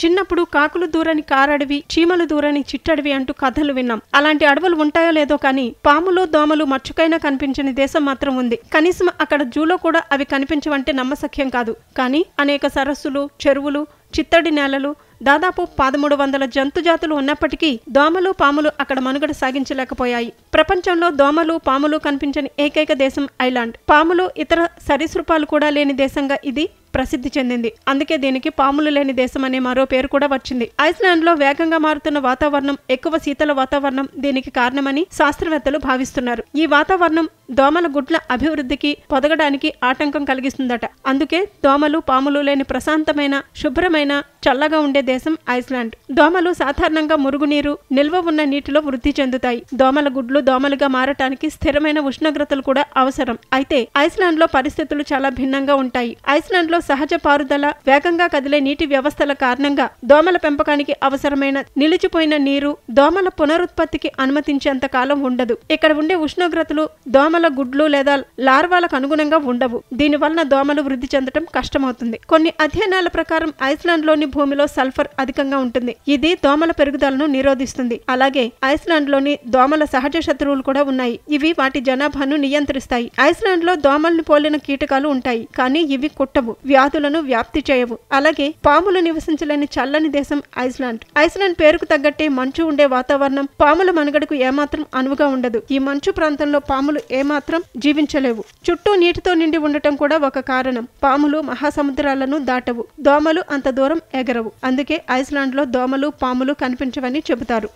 చిన్నప్పుడు కాకులు దూరని కారడవి, చీమలు దూరని చిట్టడవి అంటూ కథలు విన్నాం. అలాంటి అడవులు ఉంటాయో లేదో కానీ పాములు దోమలు మచ్చుకైనా కనిపించని దేశం మాత్రం ఉంది. కనీసం అక్కడ జూలో కూడా అవి కనిపించవంటే నమ్మశక్యం కాదు. కానీ అనేక సరస్సులు, చెరువులు, చిత్తడి నేలలు, దాదాపు 1300 జంతుజాతులు ఉన్నప్పటికీ దోమలు పాములు అక్కడ మనుగడ సాగించలేకపోయాయి. ప్రపంచంలో దోమలు పాములు కనిపించని ఏకైక దేశం ఐలాండ్. పాములు ఇతర సరీసృపాలు కూడా లేని దేశంగా ఇది ప్రసిద్ధి చెందింది. అందుకే దీనికి పాములు లేని దేశం అనే మరో పేరు కూడా వచ్చింది. ఐస్లాండ్ లో వేగంగా మారుతున్న వాతావరణం, ఎక్కువ శీతల వాతావరణం దీనికి కారణమని శాస్త్రవేత్తలు భావిస్తున్నారు. ఈ వాతావరణం దోమల గుడ్ల అభివృద్ధికి, పొదగడానికి ఆటంకం కలిగిస్తుందట. అందుకే దోమలు పాములు లేని ప్రశాంతమైన, శుభ్రమైన, చల్లగా ఉండే దేశం ఐస్లాండ్. దోమలు సాధారణంగా మురుగునీరు, నిల్వ ఉన్న నీటిలో వృద్ధి చెందుతాయి. దోమల గుడ్లు దోమలుగా మారటానికి స్థిరమైన ఉష్ణోగ్రతలు కూడా అవసరం. అయితే ఐస్లాండ్ లో పరిస్థితులు చాలా భిన్నంగా ఉంటాయి. ఐస్లాండ్ లో సహజ పారుదల, వేగంగా కదిలే నీటి వ్యవస్థల కారణంగా దోమల పెంపకానికి అవసరమైన నిలిచిపోయిన నీరు దోమల పునరుత్పత్తికి అనుమతించేంత కాలం ఉండదు. ఇక్కడ ఉండే ఉష్ణోగ్రతలు దోమల గుడ్లు లేదా లార్వాలకు అనుగుణంగా ఉండవు. దీనివల్ల దోమలు వృద్ధి చెందడం కష్టమవుతుంది. కొన్ని అధ్యయనాల ప్రకారం ఐస్లాండ్ లోని భూమిలో సల్ఫర్ అధికంగా ఉంటుంది. ఇది దోమల పెరుగుదలను నిరోధిస్తుంది. అలాగే ఐస్లాండ్ లోని దోమల సహజ శత్రువులు కూడా ఉన్నాయి. ఇవి వాటి జనాభాను నియంత్రిస్తాయి. ఐస్లాండ్ లో దోమల్ని పోలిన కీటకాలు ఉంటాయి, కానీ ఇవి కుట్టవు, వ్యాధులను వ్యాప్తి చేయవు. అలాగే పాములు నివసించలేని చల్లని దేశం ఐస్లాండ్. ఐస్లాండ్ పేరుకు తగ్గట్టే మంచు ఉండే వాతావరణం, పాముల మనుగడకు ఏమాత్రం అనువుగా ఉండదు. ఈ మంచు ప్రాంతంలో పాములు ఏమాత్రం జీవించలేవు. చుట్టూ నీటితో నిండి ఉండటం కూడా ఒక కారణం. పాములు మహాసముద్రాలను దాటవు, దోమలు అంత దూరం ఎగరవు. అందుకే ఐస్లాండ్ లో దోమలు పాములు కనిపించవని చెబుతారు.